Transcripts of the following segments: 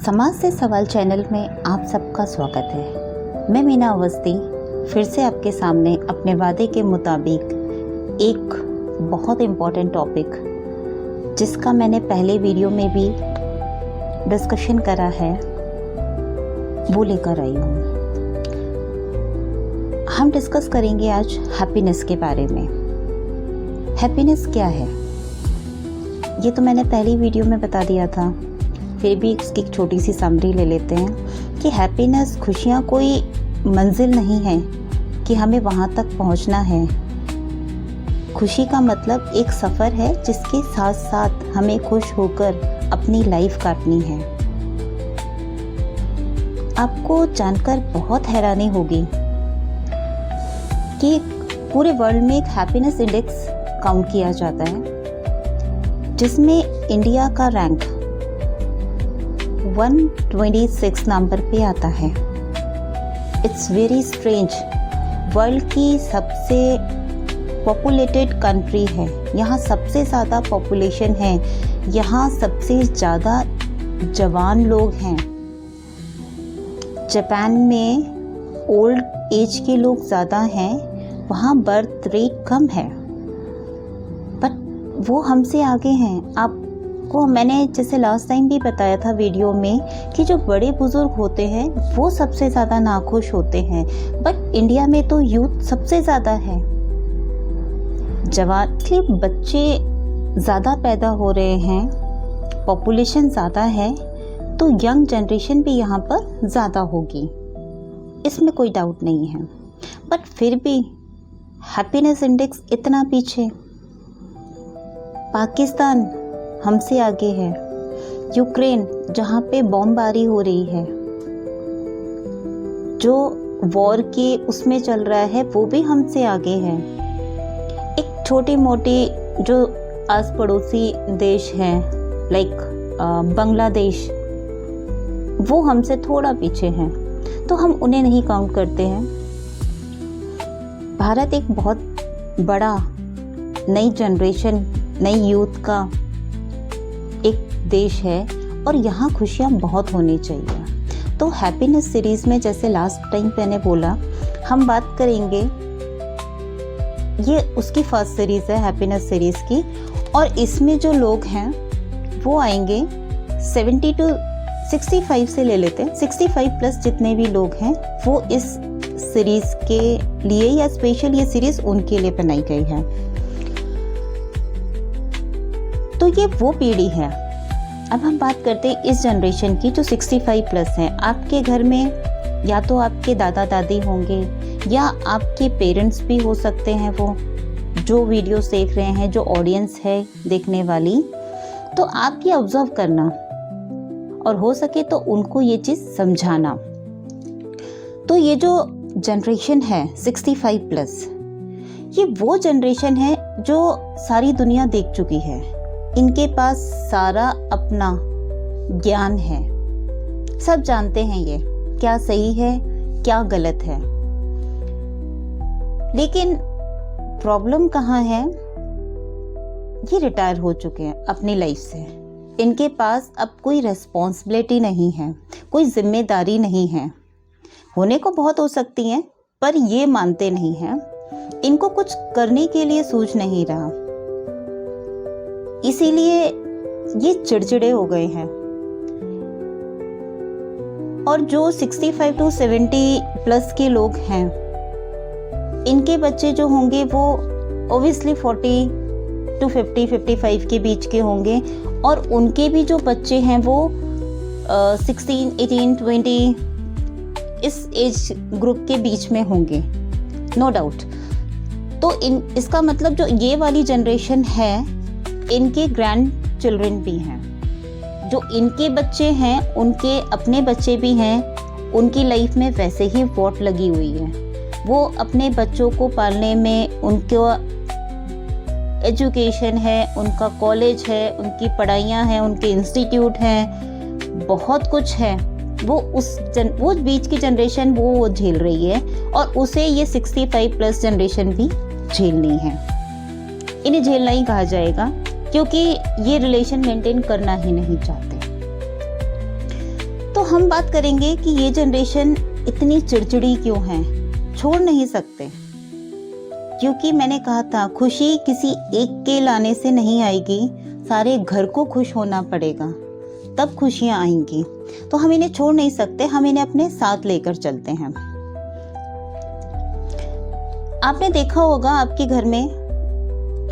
समाज से सवाल चैनल में आप सबका स्वागत है। मैं मीना अवस्थी फिर से आपके सामने अपने वादे के मुताबिक एक बहुत इम्पॉर्टेंट टॉपिक, जिसका मैंने पहले वीडियो में भी डिस्कशन करा है, वो लेकर आई हूँ। हम डिस्कस करेंगे आज हैप्पीनेस के बारे में। हैप्पीनेस क्या है ये तो मैंने पहली वीडियो में बता दिया था, फिर भी इसकी एक छोटी सी समरी ले लेते हैं कि हैप्पीनेस, खुशियाँ कोई मंजिल नहीं है कि हमें वहाँ तक पहुँचना है। खुशी का मतलब एक सफ़र है जिसके साथ साथ हमें खुश होकर अपनी लाइफ काटनी है। आपको जानकर बहुत हैरानी होगी कि पूरे वर्ल्ड में एक हैप्पीनेस इंडेक्स काउंट किया जाता है, जिसमें इंडिया का रैंक 126 नंबर पे आता है। It's very strange. वर्ल्ड की सबसे पॉपुलेटेड कंट्री है, यहाँ सबसे ज़्यादा पॉपुलेशन है, यहाँ सबसे ज़्यादा जवान लोग हैं। जापान में ओल्ड एज के लोग ज़्यादा हैं, वहाँ बर्थ रेट कम है, बट वो हमसे आगे हैं। आपको मैंने जैसे लास्ट टाइम भी बताया था वीडियो में कि जो बड़े बुजुर्ग होते हैं वो सबसे ज़्यादा नाखुश होते हैं, बट इंडिया में तो यूथ सबसे ज़्यादा है। जवान बच्चे ज़्यादा पैदा हो रहे हैं, पॉपुलेशन ज़्यादा है, तो यंग जनरेशन भी यहाँ पर ज़्यादा होगी, इसमें कोई डाउट नहीं है। बट फिर भी हैप्पीनेस इंडेक्स इतना पीछे। पाकिस्तान हमसे आगे है, यूक्रेन जहाँ पे बमबारी हो रही है, जो वॉर के उसमें चल रहा है, वो भी हमसे आगे है। एक छोटी मोटी जो आस पड़ोसी देश हैं लाइक बांग्लादेश, वो हमसे थोड़ा पीछे हैं, तो हम उन्हें नहीं काउंट करते हैं। भारत एक बहुत बड़ा नई जनरेशन, नई यूथ का एक देश है और यहाँ खुशियाँ बहुत होनी चाहिए। तो हैप्पीनेस सीरीज़ में जैसे लास्ट टाइम मैंने बोला, हम बात करेंगे, ये उसकी फर्स्ट सीरीज़ है हैप्पीनेस सीरीज़ की, और इसमें जो लोग हैं वो आएंगे 70 to 65 से ले लेते हैं, 65 प्लस जितने भी लोग हैं वो इस सीरीज़ के लिए या स्पेशल ये सीरीज़ उनके लिए बनाई गई है। तो ये वो पीढ़ी है। अब हम बात करते हैं इस जनरेशन की जो 65 प्लस हैं। आपके घर में या तो आपके दादा दादी होंगे या आपके पेरेंट्स भी हो सकते हैं, वो जो वीडियोस देख रहे हैं, जो ऑडियंस है देखने वाली, तो आप ये ऑब्जर्व करना और हो सके तो उनको ये चीज़ समझाना। तो ये जो जनरेशन है 65 प्लस, ये वो जनरेशन है जो सारी दुनिया देख चुकी है। इनके पास सारा अपना ज्ञान है, सब जानते हैं ये क्या सही है क्या गलत है। लेकिन प्रॉब्लम कहाँ है, ये रिटायर हो चुके हैं अपनी लाइफ से। इनके पास अब कोई रिस्पॉन्सिबिलिटी नहीं है, कोई जिम्मेदारी नहीं है। होने को बहुत हो सकती हैं, पर ये मानते नहीं हैं, इनको कुछ करने के लिए सूझ नहीं रहा, इसीलिए ये चिड़चिड़े हो गए हैं। और जो 65 to 70 प्लस के लोग हैं, इनके बच्चे जो होंगे वो ओबियसली 40 to 50, 55 के बीच के होंगे, और उनके भी जो बच्चे हैं वो 16, 18, 20 इस एज ग्रुप के बीच में होंगे, नो डाउट। तो इसका मतलब जो ये वाली जनरेशन है, इनके ग्रैंड चिल्ड्रन भी हैं, जो इनके बच्चे हैं उनके अपने बच्चे भी हैं, उनकी लाइफ में वैसे ही वॉट लगी हुई है। वो अपने बच्चों को पालने में, उनका एजुकेशन है, उनका कॉलेज है, उनकी पढ़ाइयाँ हैं, उनके इंस्टीट्यूट हैं, बहुत कुछ है। वो बीच की जनरेशन वो झेल रही है, और उसे ये 65 प्लस जनरेशन भी झेलनी है। इन्हें झेलना ही कहा जाएगा, क्योंकि ये रिलेशन मेंटेन करना ही नहीं चाहते। तो हम बात करेंगे कि ये जनरेशन इतनी चिड़चिड़ी क्यों है, छोड़ नहीं सकते। क्योंकि मैंने कहा था खुशी किसी एक के लाने से नहीं आएगी, सारे घर को खुश होना पड़ेगा तब खुशियां आएंगी। तो हम इन्हें छोड़ नहीं सकते, हम इन्हें अपने साथ लेकर चलते हैं। आपने देखा होगा आपके घर में,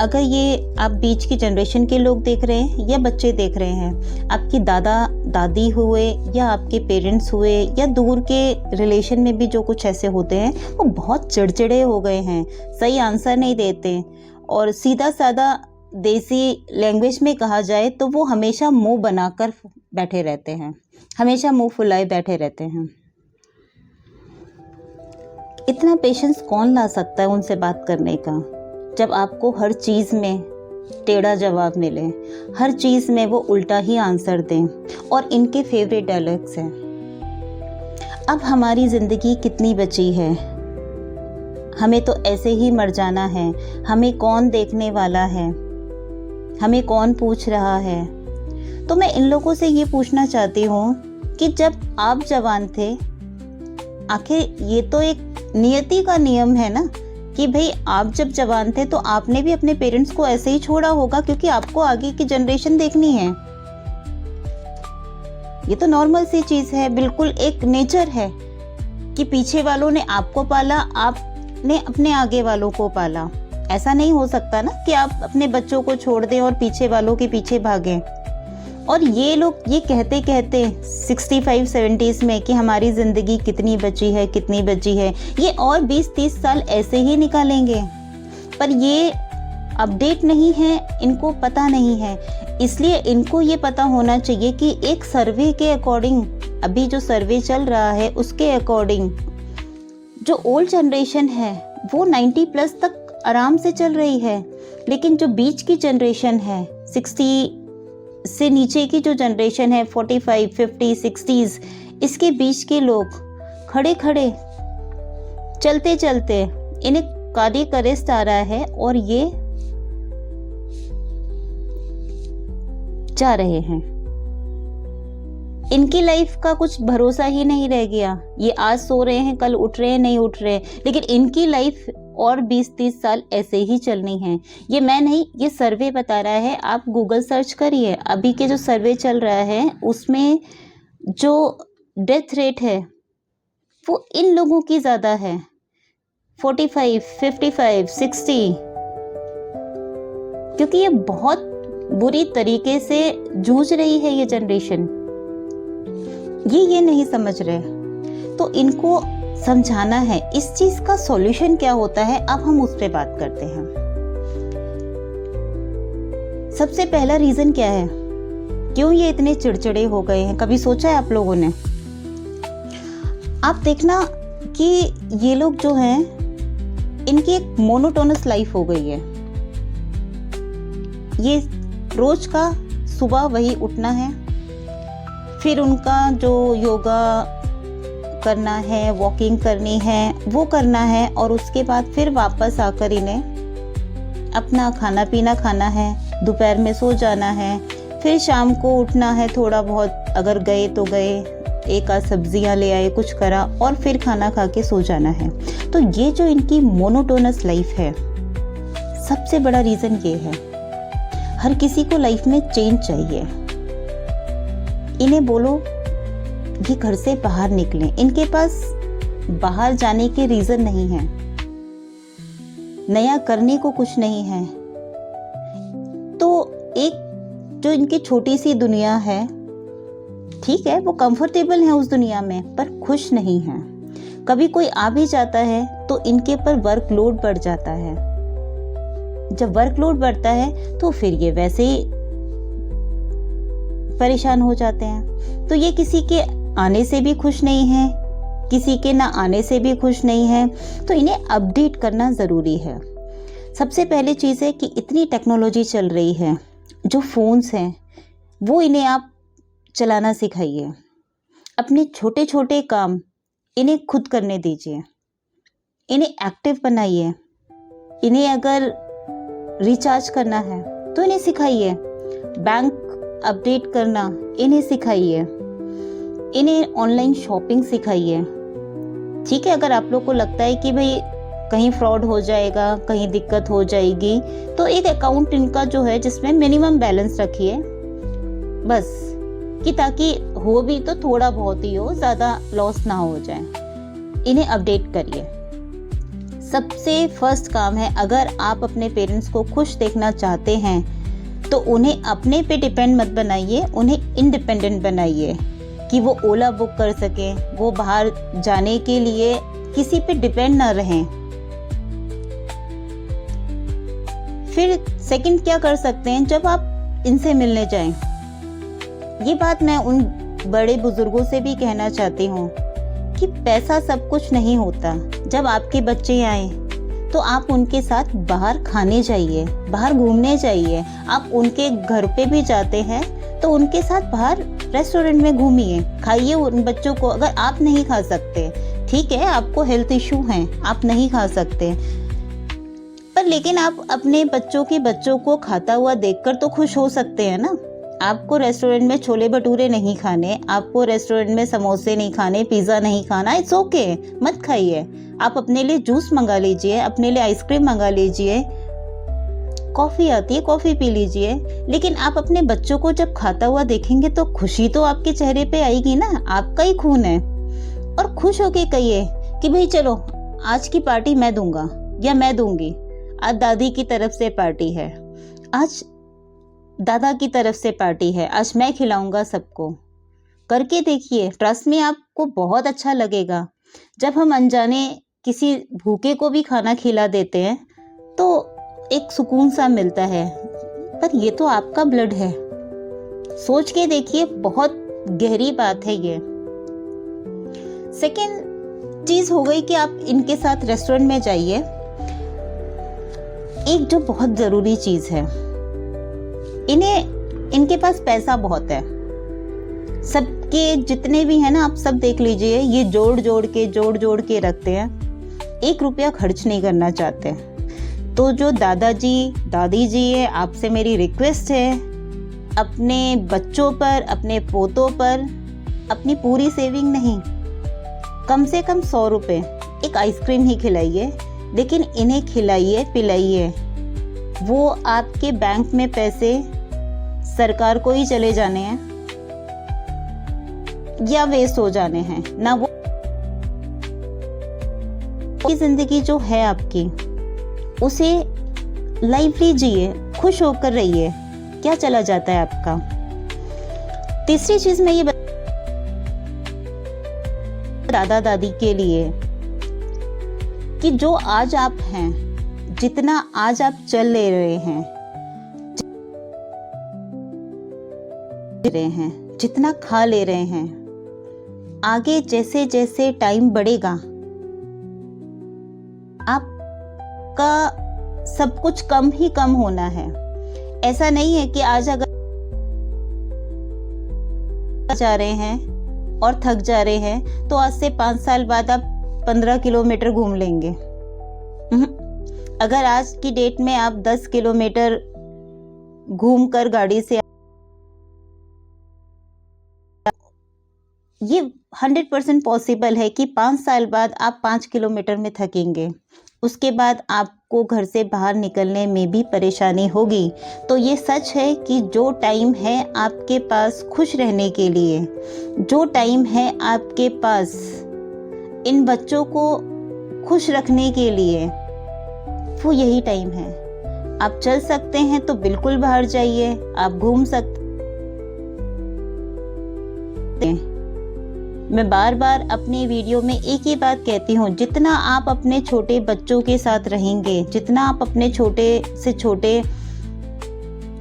अगर ये आप बीच की जनरेशन के लोग देख रहे हैं या बच्चे देख रहे हैं, आपकी दादा दादी हुए या आपके पेरेंट्स हुए या दूर के रिलेशन में भी जो कुछ ऐसे होते हैं, वो बहुत चिड़चिड़े हो गए हैं, सही आंसर नहीं देते, और सीधा साधा देसी लैंग्वेज में कहा जाए तो वो हमेशा मुंह बनाकर बैठे रहते हैं, हमेशा मुंह फुलाए बैठे रहते हैं। इतना पेशेंस कौन ला सकता है उनसे बात करने का, जब आपको हर चीज़ में टेढ़ा जवाब मिले, हर चीज़ में वो उल्टा ही आंसर दें, और इनके फेवरेट डायलॉग्स हैं, अब हमारी ज़िंदगी कितनी बची है, हमें तो ऐसे ही मर जाना है, हमें कौन देखने वाला है, हमें कौन पूछ रहा है। तो मैं इन लोगों से ये पूछना चाहती हूँ कि जब आप जवान थे, आखिर ये तो एक नियति का नियम है ना कि भाई आप जब जवान थे तो आपने भी अपने पेरेंट्स को ऐसे ही छोड़ा होगा, क्योंकि आपको आगे की जनरेशन देखनी है। ये तो नॉर्मल सी चीज है, बिल्कुल एक नेचर है कि पीछे वालों ने आपको पाला, आपने अपने आगे वालों को पाला। ऐसा नहीं हो सकता ना कि आप अपने बच्चों को छोड़ दें और पीछे वालों के पीछे भागें। और ये लोग ये कहते कहते 65-70s में कि हमारी ज़िंदगी कितनी बची है, कितनी बची है, ये और 20-30 साल ऐसे ही निकालेंगे, पर ये अपडेट नहीं है, इनको पता नहीं है। इसलिए इनको ये पता होना चाहिए कि एक सर्वे के अकॉर्डिंग, अभी जो सर्वे चल रहा है उसके अकॉर्डिंग, जो ओल्ड जनरेशन है वो 90+ तक आराम से चल रही है, लेकिन जो बीच की जनरेशन है, 60 से नीचे की जो जनरेशन है, 45, 50, 60s, इसके बीच के लोग खड़े खड़े चलते चलते इन्हें कार्डियक अरेस्ट आ रहा है और ये जा रहे हैं। इनकी लाइफ का कुछ भरोसा ही नहीं रह गया, ये आज सो रहे हैं, कल उठ रहे हैं, नहीं उठ रहे, लेकिन इनकी लाइफ और 20-30 साल ऐसे ही चलनी है। ये मैं नहीं, ये सर्वे बता रहा है, आप गूगल सर्च करिए, अभी के जो सर्वे चल रहा है उसमें जो डेथ रेट है वो इन लोगों की ज़्यादा है, 45, 55, 60, क्योंकि ये बहुत बुरी तरीके से जूझ रही है ये जनरेशन। ये नहीं समझ रहे, तो इनको समझाना है इस चीज का सॉल्यूशन क्या होता है। अब हम उस पे बात करते हैं। सबसे पहला रीजन क्या है, क्यों ये इतने चिड़चिड़े हो गए हैं, कभी सोचा है आप लोगों ने? आप देखना कि ये लोग जो हैं, इनकी एक मोनोटोनस लाइफ हो गई है। ये रोज का सुबह वही उठना है, फिर उनका जो योगा करना है, वॉकिंग करनी है, वो करना है, और उसके बाद फिर वापस आकर इन्हें अपना खाना पीना खाना है, दोपहर में सो जाना है, फिर शाम को उठना है, थोड़ा बहुत अगर गए तो गए, एक आध सब्जियां ले आए, कुछ करा, और फिर खाना खा के सो जाना है। तो ये जो इनकी मोनोटोनस लाइफ है, सबसे बड़ा रीज़न ये है। हर किसी को लाइफ में चेंज चाहिए। इन्हें बोलो ये घर से बाहर निकलें, इनके पास बाहर जाने के रीजन नहीं है, नया करने को कुछ नहीं है। तो एक जो इनकी छोटी सी दुनिया है, ठीक है, वो कंफर्टेबल है उस दुनिया में, पर खुश नहीं है। कभी कोई आ भी जाता है तो इनके पर वर्कलोड बढ़ जाता है। जब वर्कलोड बढ़ता है तो फिर ये वैसे ही परेशान हो जाते हैं। तो ये किसी के आने से भी खुश नहीं है, किसी के ना आने से भी खुश नहीं है, तो इन्हें अपडेट करना ज़रूरी है। सबसे पहली चीज़ है कि इतनी टेक्नोलॉजी चल रही है, जो फ़ोन्स हैं वो इन्हें आप चलाना सिखाइए। अपने छोटे छोटे काम इन्हें खुद करने दीजिए, इन्हें एक्टिव बनाइए। इन्हें अगर रिचार्ज करना है तो इन्हें सिखाइए, बैंक अपडेट करना इन्हें सिखाइए, इन्हें ऑनलाइन शॉपिंग सिखाइए। ठीक है, अगर आप लोग को लगता है कि भाई कहीं फ्रॉड हो जाएगा, कहीं दिक्कत हो जाएगी, तो एक अकाउंट इनका जो है जिसमें मिनिमम बैलेंस रखिए बस, कि ताकि हो भी तो थोड़ा बहुत ही हो, ज़्यादा लॉस ना हो जाए। इन्हें अपडेट करिए। सबसे फर्स्ट काम है, अगर आप अपने पेरेंट्स को खुश देखना चाहते हैं तो उन्हें अपने पे डिपेंड मत बनाइए, उन्हें इंडिपेंडेंट बनाइए कि वो ओला बुक कर सकें, वो बाहर जाने के लिए किसी पे डिपेंड ना रहें। फिर सेकंड क्या कर सकते हैं, जब आप इनसे मिलने जाएं, ये बात मैं उन बड़े बुजुर्गों से भी कहना चाहती हूँ कि पैसा सब कुछ नहीं होता। जब आपके बच्चे आए तो आप उनके साथ बाहर खाने जाइए, बाहर घूमने जाइए। आप उनके घर पे भी जाते हैं तो उनके साथ बाहर रेस्टोरेंट में घूमिए, खाइए उन बच्चों को। अगर आप नहीं खा सकते, ठीक है, आपको हेल्थ इशू हैं, आप नहीं खा सकते, पर लेकिन आप अपने बच्चों को खाता हुआ देखकर तो खुश हो सकते हैं ना। आपको रेस्टोरेंट में छोले भटूरे नहीं खाने, आपको रेस्टोरेंट में समोसे नहीं खाने, पिज़्ज़ा नहीं खाना, इट्स ओके, मत खाइए। आप अपने लिए जूस मंगा लीजिए, अपने लिए आइसक्रीम मंगा लीजिए, कॉफ़ी आती है कॉफ़ी पी लीजिए। लेकिन आप अपने बच्चों को जब खाता हुआ देखेंगे तो खुशी तो आपके चेहरे पे आएगी ना, आपका ही खून है। और खुश होके कहिए कि भाई चलो आज की पार्टी मैं दूंगा या मैं दूंगी। आज दादी की तरफ से पार्टी है, आज दादा की तरफ से पार्टी है, आज मैं खिलाऊंगा सबको। करके देखिए, ट्रस्ट में आपको बहुत अच्छा लगेगा। जब हम अनजाने किसी भूखे को भी खाना खिला देते हैं तो एक सुकून सा मिलता है, पर ये तो आपका ब्लड है। सोच के देखिए, बहुत गहरी बात है ये। सेकेंड चीज हो गई कि आप इनके साथ रेस्टोरेंट में जाइए। एक जो बहुत जरूरी चीज है, इनके पास पैसा बहुत है, सबके जितने भी हैं ना, आप सब देख लीजिए, ये जोड़ जोड़ के रखते हैं, 1 रुपया खर्च नहीं करना चाहते। तो जो दादाजी दादी जी है, आपसे मेरी रिक्वेस्ट है, अपने बच्चों पर, अपने पोतों पर अपनी पूरी सेविंग नहीं, कम से कम 100 रुपये एक आइसक्रीम ही खिलाइए, लेकिन इन्हें खिलाइए पिलाइए। वो आपके बैंक में पैसे सरकार को ही चले जाने हैं या वेस्ट हो जाने हैं ना। वो जिंदगी जो है आपकी, उसे लाइवली जिए, खुश होकर रहिए, क्या चला जाता है आपका। तीसरी चीज मैं ये दादा दादी के लिए कि जो आज आप हैं, जितना आज आप चल ले रहे हैं, जितना खा ले रहे हैं, आगे जैसे जैसे टाइम बढ़ेगा आपका सब कुछ कम ही कम होना है। ऐसा नहीं है कि आज अगर जा रहे हैं और थक जा रहे हैं तो आज से 5 साल बाद आप 15 किलोमीटर घूम लेंगे। अगर आज की डेट में आप 10 किलोमीटर घूमकर गाड़ी से, ये 100% पॉसिबल है कि 5 साल बाद आप 5 किलोमीटर में थकेंगे। उसके बाद आपको घर से बाहर निकलने में भी परेशानी होगी। तो ये सच है कि जो टाइम है आपके पास खुश रहने के लिए, जो टाइम है आपके पास इन बच्चों को खुश रखने के लिए, वो यही टाइम है। आप चल सकते हैं तो बिल्कुल बाहर जाइए, आप घूम सकते हैं। मैं बार बार अपने वीडियो में एक ही बात कहती हूँ, जितना आप अपने छोटे बच्चों के साथ रहेंगे, जितना आप अपने छोटे से छोटे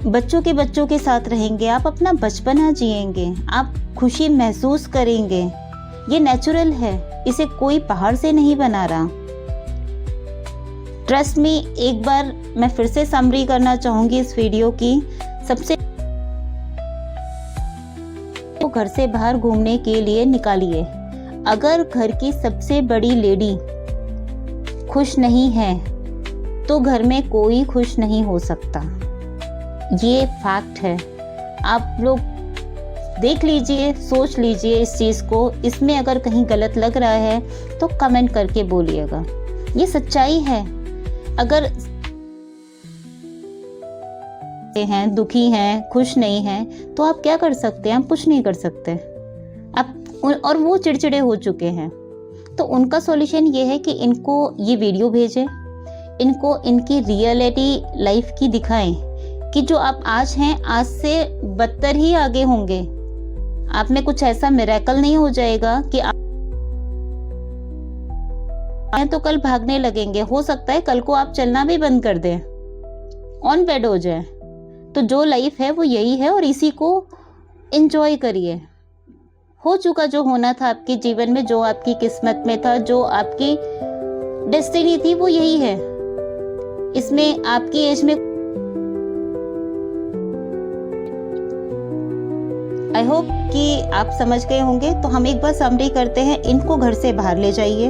बच्चों के साथ रहेंगे, आप अपना बचपना जिएंगे, आप खुशी महसूस करेंगे। ये नेचुरल है, इसे कोई बाहर से नहीं बना रहा। ट्रस्ट मी, एक बार मैं फिर से समरी करना चाहूंगी इस वीडियो की। सबसे तो घर से बाहर घूमने के लिए निकालिए। अगर घर की सबसे बड़ी लेडी खुश नहीं है तो घर में कोई खुश नहीं हो सकता। ये फैक्ट है। आप लोग देख लीजिए, सोच लीजिए इस चीज़ को। इसमें अगर कहीं गलत लग रहा है तो कमेंट करके बोलिएगा, ये सच्चाई है। अगर हैं, दुखी हैं, खुश नहीं हैं, तो आप क्या कर सकते हैं? आप कुछ नहीं कर सकते। आप और वो चिड़चिड़े हो चुके हैं, तो उनका सॉल्यूशन ये है कि इनको ये वीडियो भेजें, इनको इनकी रियलिटी लाइफ की दिखाएं कि जो आप आज हैं, आज से बदतर ही आगे होंगे। आप में कुछ ऐसा मिरेकल नहीं हो जाएगा कि आप तो कल भागने लगेंगे। हो सकता है कल को आप चलना भी बंद कर दें, ऑन बेड हो जाए। तो जो लाइफ है वो यही है और इसी को एंजॉय करिए। हो चुका जो होना था आपके जीवन में, जो आपकी किस्मत में था, जो आपकी डेस्टिनी थी, वो यही है। इसमें आपकी एज में आई होप कि आप समझ गए होंगे। तो हम एक बार समरी करते हैं। इनको घर से बाहर ले जाइए,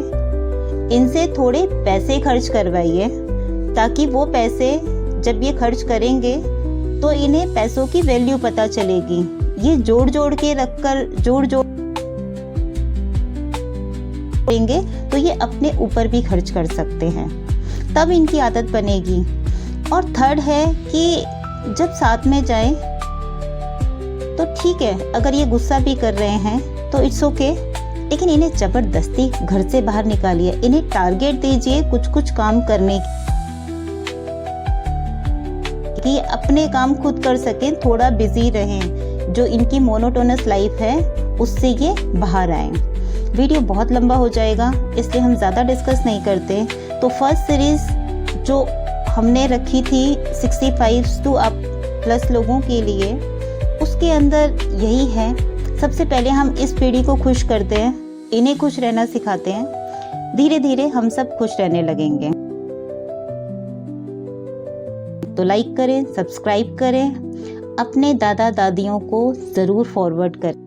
इनसे थोड़े पैसे खर्च करवाइए, ताकि वो पैसे जब ये खर्च करेंगे तो इन्हें पैसों की वैल्यू पता चलेगी। ये जोड़ जोड़ के रखकर जोड़ देंगे तो ये अपने ऊपर भी खर्च कर सकते हैं, तब इनकी आदत बनेगी। और थर्ड है कि जब साथ में जाएं तो ठीक है, अगर ये गुस्सा भी कर रहे हैं तो इट्स ओके, लेकिन इन्हें जबरदस्ती घर से बाहर निकालिए। इन्हें टारगेट दीजिए कुछ कुछ काम करने की, अपने काम खुद कर सकें, थोड़ा बिजी रहें, जो इनकी मोनोटोनस लाइफ है उससे ये बाहर आएं। वीडियो बहुत लंबा हो जाएगा, इसलिए हम ज़्यादा डिस्कस नहीं करते। तो फर्स्ट सीरीज़ जो हमने रखी थी 65 टू अप प्लस लोगों के लिए, उसके अंदर यही है। सबसे पहले हम इस पीढ़ी को खुश करते हैं, इन्हें खुश रहना सिखाते हैं। धीरे धीरे हम सब खुश रहने लगेंगे। तो लाइक करें, सब्सक्राइब करें, अपने दादा दादियों को ज़रूर फॉरवर्ड करें।